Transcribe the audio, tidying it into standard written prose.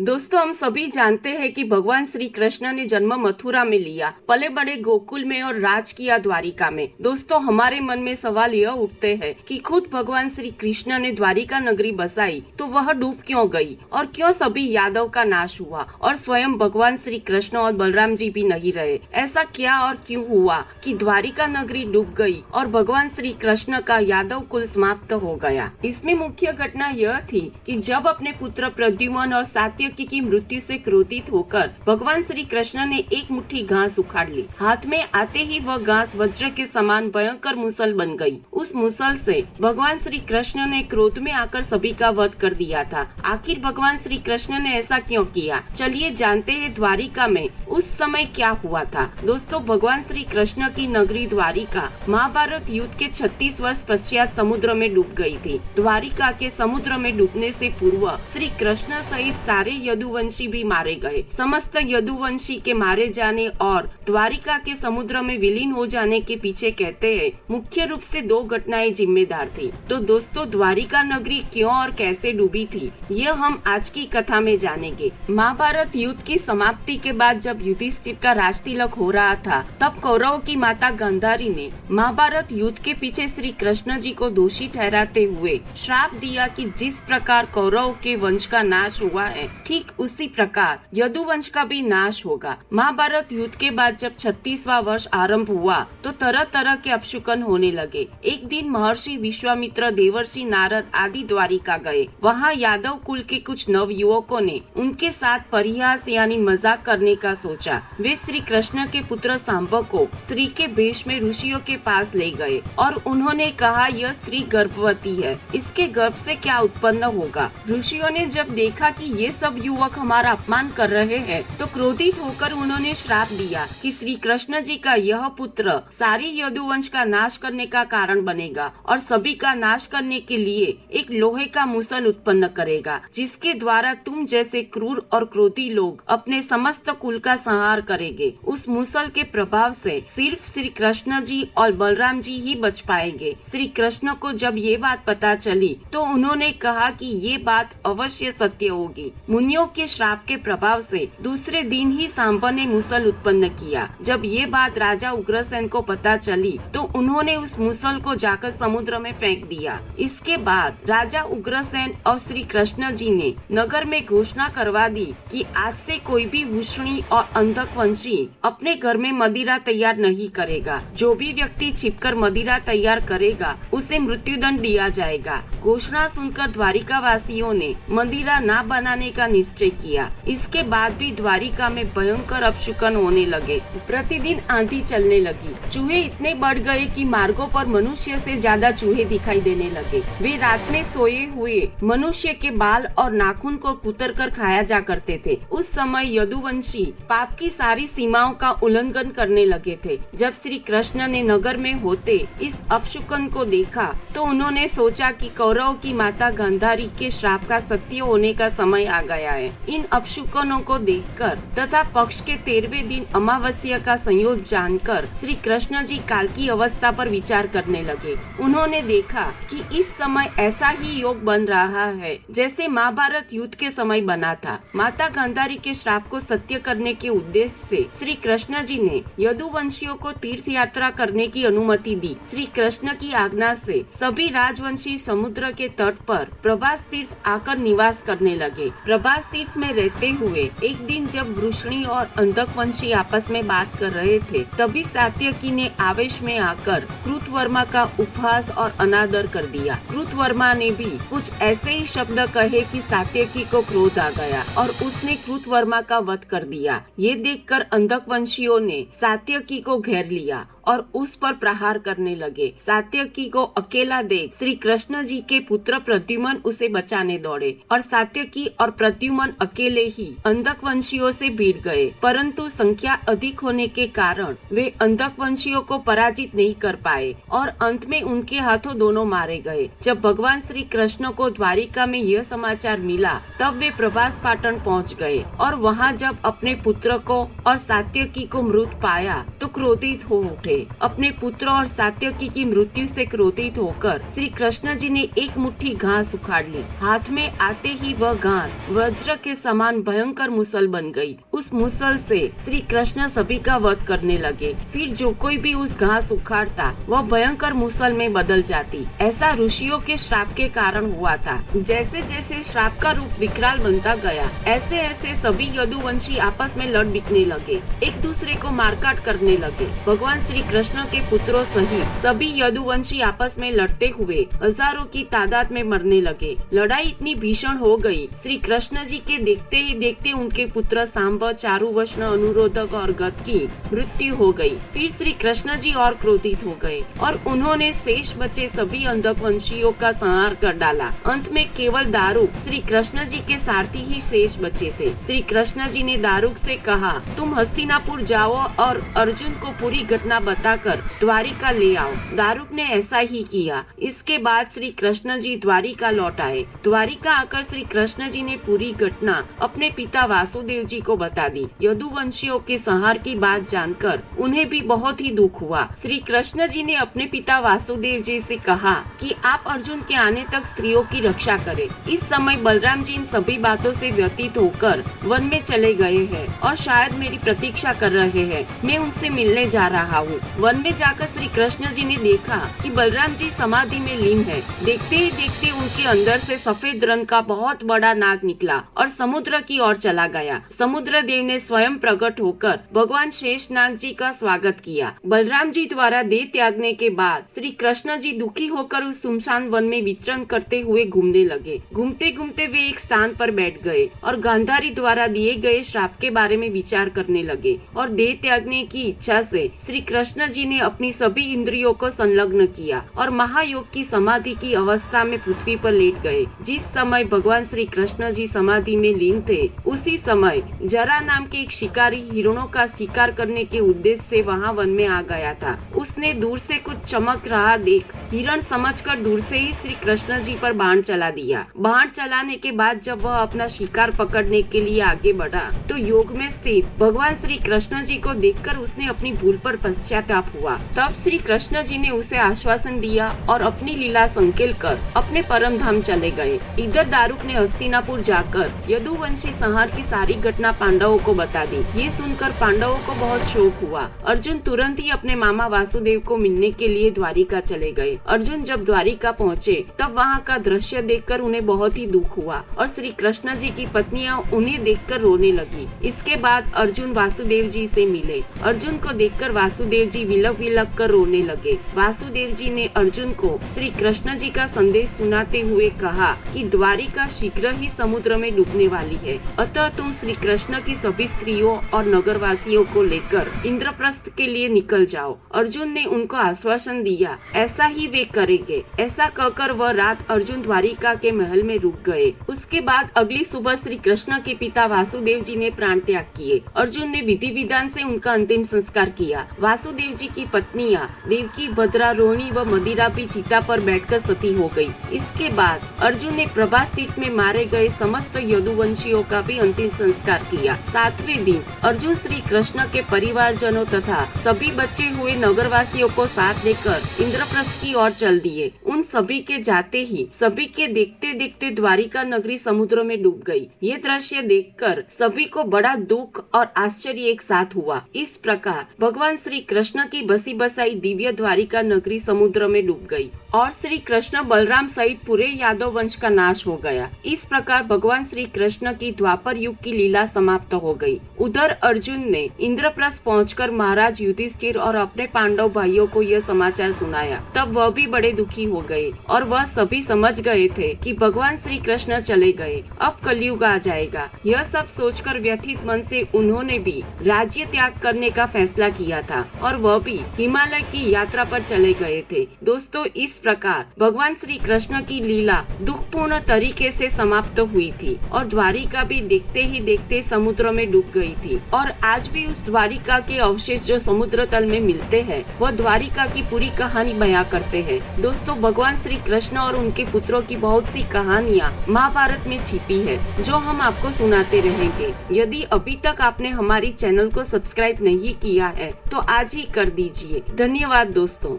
दोस्तों, हम सभी जानते हैं कि भगवान श्री कृष्ण ने जन्म मथुरा में लिया, पले बड़े गोकुल में और राज किया द्वारिका में। दोस्तों, हमारे मन में सवाल यह उठते हैं कि खुद भगवान श्री कृष्ण ने द्वारिका नगरी बसाई तो वह डूब क्यों गई और क्यों सभी यादव का नाश हुआ और स्वयं भगवान श्री कृष्ण और बलराम जी भी नहीं रहे। ऐसा क्या और क्यों हुआ कि द्वारिका नगरी डूब गई और भगवान श्री कृष्ण का यादव कुल समाप्त हो गया। इसमें मुख्य घटना यह थी कि जब अपने पुत्र प्रद्युम्न और सात्यकी की मृत्यु से क्रोधित होकर भगवान श्री कृष्ण ने एक मुट्ठी घास उखाड़ ली। हाथ में आते ही वह घास वज्र के समान भयंकर मुसल बन गई। उस मुसल से भगवान श्री कृष्ण ने क्रोध में आकर सभी का वध कर दिया था। आखिर भगवान श्री कृष्ण ने ऐसा क्यों किया, चलिए जानते हैं द्वारिका में उस समय क्या हुआ था। दोस्तों, भगवान श्री कृष्ण की नगरी द्वारिका महाभारत युद्ध के 36 वर्ष पश्चात समुद्र में डूब गई थी। द्वारिका के समुद्र में डूबने से पूर्व श्री कृष्ण सहित सारे यदुवंशी भी मारे गए। समस्त यदुवंशी के मारे जाने और द्वारिका के समुद्र में विलीन हो जाने के पीछे कहते हैं मुख्य रूप से दो घटनाएं जिम्मेदार थी। तो दोस्तों, द्वारिका नगरी क्यों और कैसे डूबी थी, यह हम आज की कथा में जानेंगे। महाभारत युद्ध की समाप्ति के बाद जब युधिष्ठिर का राजतिलक हो रहा था, तब कौरवों की माता गांधारी ने महाभारत युद्ध के पीछे श्री कृष्ण जी को दोषी ठहराते हुए श्राप दिया कि जिस प्रकार कौरवों के वंश का नाश हुआ है, ठीक उसी प्रकार यदुवंश का भी नाश होगा। महाभारत युद्ध के बाद जब 36वां वर्ष आरंभ हुआ तो तरह तरह के अपशकुन होने लगे। एक दिन महर्षि विश्वामित्र, देवर्षि नारद आदि द्वारिका गए। वहाँ यादव कुल के कुछ नव युवकों ने उनके साथ परिहास यानी मजाक करने का सोचा। वे श्री कृष्ण के पुत्र सांब को स्त्री के वेश में ऋषियों के पास ले गए और उन्होंने कहा, यह स्त्री गर्भवती है, इसके गर्भ से क्या उत्पन्न होगा। ऋषियों ने जब देखा कि ये सब युवक हमारा अपमान कर रहे हैं तो क्रोधित होकर उन्होंने श्राप दिया कि श्री कृष्ण जी का यह पुत्र सारी यदुवंश का नाश करने का कारण बनेगा और सभी का नाश करने के लिए एक लोहे का मुसल उत्पन्न करेगा, जिसके द्वारा तुम जैसे क्रूर और क्रोधी लोग अपने समस्त कुल का संहार करेंगे। उस मुसल के प्रभाव से सिर्फ श्री कृष्ण जी और बलराम जी ही बच पाएंगे। श्री कृष्ण को जब ये बात पता चली तो उन्होंने कहा कि ये बात अवश्य सत्य होगी। मुनियों के श्राप के प्रभाव से दूसरे दिन ही सांब ने मुसल उत्पन्न किया। जब ये बात राजा उग्रसेन को पता चली तो उन्होंने उस मुसल को जाकर समुद्र में फेंक दिया। इसके बाद राजा उग्रसेन और श्री कृष्ण जी ने नगर में घोषणा करवा दी कि आज से कोई भी वृषणी और अंधकवंशी अपने घर में मदिरा तैयार नहीं करेगा। जो भी व्यक्ति छिपकर मदिरा तैयार करेगा उसे मृत्युदंड दिया जाएगा। घोषणा सुनकर द्वारिका वासियों ने मदिरा न बनाने का निश्चय किया। इसके बाद भी द्वारिका में भयंकर अपशकुन होने लगे। प्रतिदिन आंधी चलने लगी। चूहे इतने बढ़ गए कि मार्गों पर मनुष्य से ज्यादा चूहे दिखाई देने लगे। वे रात में सोए हुए मनुष्य के बाल और नाखून को कुतर कर खाया जा करते थे। उस समय यदुवंशी पाप की सारी सीमाओं का उल्लंघन करने लगे थे। जब श्री कृष्ण ने नगर में होते इस अपशकुन को देखा तो उन्होंने सोचा कि कौरवों की माता गांधारी के श्राप का सत्य होने का समय आ गया है। इन अपशकुनों को देखकर तथा पक्ष के 13वें दिन अमावस्या का संयोग जानकर श्री कृष्ण जी काल की अवस्था पर विचार करने लगे। उन्होंने देखा कि इस समय ऐसा ही योग बन रहा है जैसे महाभारत युद्ध के समय बना था। माता गांधारी के श्राप को सत्य करने के उद्देश्य से श्री कृष्ण जी ने यदुवंशियों को तीर्थ यात्रा करने की अनुमति दी। श्री कृष्ण की आज्ञा से सभी राजवंशी समुद्र के तट पर प्रभास तीर्थ आकर निवास करने लगे। प्रभास तीर्थ में रहते हुए एक दिन जब वृषणी और अंधकवंशी आपस में बात कर रहे थे, तभी सात्यकी ने आवेश में आकर कृतवर्मा का उपहास और अनादर कर दिया। कृतवर्मा ने भी कुछ ऐसे ही शब्द कहे कि सात्यकी को क्रोध आ गया और उसने कृतवर्मा का वध कर दिया। ये देखकर अंधकवंशियों ने सात्यकी को घेर लिया और उस पर प्रहार करने लगे। सात्यकी को अकेला देख श्री कृष्ण जी के पुत्र प्रद्युम्न उसे बचाने दौड़े और सात्यकी और प्रद्युम्न अकेले ही अंधकवंशियों से भिड़ गए, परंतु संख्या अधिक होने के कारण वे अंधकवंशियों को पराजित नहीं कर पाए और अंत में उनके हाथों दोनों मारे गए। जब भगवान श्री कृष्ण को द्वारिका में यह समाचार मिला तब वे प्रभास पाटन पहुँच गए और वहाँ जब अपने पुत्र को और सात्यकी को मृत पाया तो क्रोधित हो उठे। अपने पुत्र और सात्यकी की मृत्यु से क्रोधित होकर श्री कृष्ण जी ने एक मुट्ठी घास उखाड़ ली। हाथ में आते ही वह घास वज्र के समान भयंकर मुसल बन गई। उस मुसल से श्री कृष्ण सभी का वध करने लगे। फिर जो कोई भी उस घास उखाड़ता वह भयंकर मुसल में बदल जाती। ऐसा ऋषियों के श्राप के कारण हुआ था। जैसे जैसे श्राप का रूप विकराल बनता गया, ऐसे ऐसे सभी यदुवंशी आपस में लड़ बिकने लगे, एक दूसरे को मारकाट करने लगे। भगवान श्री कृष्ण के पुत्रों सहित सभी यदुवंशी आपस में लड़ते हुए हजारों की तादाद में मरने लगे। लड़ाई इतनी भीषण हो गई, श्री कृष्ण जी के देखते ही देखते उनके पुत्र सांब, चारुवर्ण, अनुरोधक और गद की मृत्यु हो गई। फिर श्री कृष्ण जी और क्रोधित हो गए और उन्होंने शेष बचे सभी अंधकवंशियों का संहार कर डाला। अंत में केवल दारुक श्री कृष्ण जी के सारथी ही शेष बचे थे। श्री कृष्ण जी ने दारुक से कहा, तुम हस्तिनापुर जाओ और अर्जुन को पूरी घटना बताकर द्वारिका ले आओ। दारुक ने ऐसा ही किया। इसके बाद श्री कृष्ण जी द्वारिका लौट आए। द्वारिका आकर श्री कृष्ण जी ने पूरी घटना अपने पिता वासुदेव जी को बता दी। यदुवंशियों के संहार की बात जानकर उन्हें भी बहुत ही दुख हुआ। श्री कृष्ण जी ने अपने पिता वासुदेव जी से कहा कि आप अर्जुन के आने तक स्त्रियों की रक्षा करें। इस समय बलराम जी इन सभी बातों से व्यतीत होकर वन में चले गए हैं और शायद मेरी प्रतीक्षा कर रहे हैं। मैं उनसे मिलने जा रहा हूँ। वन में जाकर श्री कृष्ण जी ने देखा कि बलराम जी समाधि में लीन है। देखते ही देखते उनके अंदर से सफेद रंग का बहुत बड़ा नाग निकला और समुद्र की ओर चला गया। समुद्र देव ने स्वयं प्रकट होकर भगवान शेषनाग जी का स्वागत किया। बलराम जी द्वारा देह त्यागने के बाद श्री कृष्ण जी दुखी होकर उस सुनसान वन में विचरण करते हुए घूमने लगे। घूमते घूमते वे एक स्थान पर बैठ गए और गांधारी द्वारा दिए गए श्राप के बारे में विचार करने लगे और देह त्यागने की इच्छा से श्री कृष्ण जी ने अपनी सभी इंद्रियों को संलग्न किया और महायोग की समाधि की अवस्था में पृथ्वी पर लेट गए। जिस समय भगवान श्री कृष्ण जी समाधि में लीन थे, उसी समय जरा नाम के एक शिकारी हिरणों का शिकार करने के उद्देश्य से वहां वन में आ गया था। उसने दूर से कुछ चमक रहा देख हिरण समझकर दूर से ही श्री कृष्ण जी पर बाण चला दिया। बाण चलाने के बाद जब वह अपना शिकार पकड़ने के लिए आगे बढ़ा तो योग में स्थित भगवान श्री कृष्ण जी को देखकर उसने अपनी भूल पर पश्चाताप हुआ। तब श्री कृष्ण जी ने उसे आश्वासन दिया और अपनी लीला संकेल कर अपने परम धाम चले गए। इधर दारुक ने हस्तिनापुर जाकर यदुवंशी संहार की सारी घटना पांडवों को बता दी। ये सुनकर पांडवों को बहुत शोक हुआ। अर्जुन तुरंत ही अपने मामा वासुदेव को मिलने के लिए द्वारिका चले गए। अर्जुन जब द्वारिका पहुँचे तब वहाँ का दृश्य देखकर उन्हें बहुत ही दुख हुआ और श्री कृष्ण जी की पत्नियां उन्हें देखकर रोने लगी। इसके बाद अर्जुन वासुदेव जी से मिले। अर्जुन को देखकर वासुदेव जी विलक विलक कर रोने लगे। वासुदेव जी ने अर्जुन को श्री कृष्ण जी का संदेश सुनाते हुए कहा कि द्वारिका शीघ्र ही समुद्र में डूबने वाली है, अतः तुम श्री कृष्ण की सभी स्त्रियों और नगरवासियों को लेकर इंद्रप्रस्थ के लिए निकल जाओ। अर्जुन ने उनको आश्वासन दिया, ऐसा ही वे करेंगे। ऐसा कहकर वह रात अर्जुन द्वारिका के महल में रुक गए। उसके बाद अगली सुबह श्री कृष्ण के पिता वासुदेव जी ने प्राण त्याग किए। अर्जुन ने विधि विधान से उनका अंतिम संस्कार किया। वासुदेव जी की पत्नियां देवकी, भद्रा, रोहिणी व मदिरा भी चिता पर बैठकर सती हो गई। इसके बाद अर्जुन ने प्रभास तीर्थ में मारे गए समस्त यदुवंशियों का भी अंतिम संस्कार किया। 7वें दिन अर्जुन श्री कृष्ण के परिवारजनों तथा सभी बचे हुए नगरवासियों को साथ लेकर इंद्रप्रस्थ की ओर चल दिए। उन सभी के जाते ही सभी के देखते देखते द्वारिका नगरी समुद्र में डूब गई। ये दृश्य देखकर सभी को बड़ा दुख और आश्चर्य एक साथ हुआ। इस प्रकार भगवान श्री कृष्ण की बसी बसाई दिव्य द्वारिका नगरी समुद्र में डूब गई और श्री कृष्ण बलराम सहित पूरे यादव वंश का नाश हो गया। इस प्रकार भगवान श्री कृष्ण की द्वापर युग की लीला समाप्त हो गई। उधर अर्जुन ने इंद्रप्रस्थ पहुंचकर महाराज युधिष्ठिर और अपने पांडव भाइयों को यह समाचार सुनाया। तब वह भी बड़े दुखी हो गए और वह सभी समझ गए थे कि भगवान श्री कृष्ण चले गए, अब कलयुग आ जाएगा। यह सब सोचकर व्यथित मन से उन्होंने भी राज्य त्याग करने का फैसला किया था और वह भी हिमालय की यात्रा पर चले गए थे। दोस्तों, इस प्रकार भगवान श्री कृष्ण की लीला दुखपूर्ण तरीके से समाप्त हुई थी और द्वारिका भी देखते ही देखते समुद्र में डूब गई थी। और आज भी उस द्वारिका के अवशेष जो समुद्र तल में मिलते हैं, वह द्वारिका की पूरी कहानी बयां करते हैं। दोस्तों, भगवान श्री कृष्ण और उनके पुत्रों की बहुत सी कहानियाँ महाभारत में छिपी है, जो हम आपको सुनाते रहेंगे। यदि अभी तक आपने हमारी चैनल को सब्सक्राइब नहीं किया है तो आज ही कर दीजिए। धन्यवाद दोस्तों।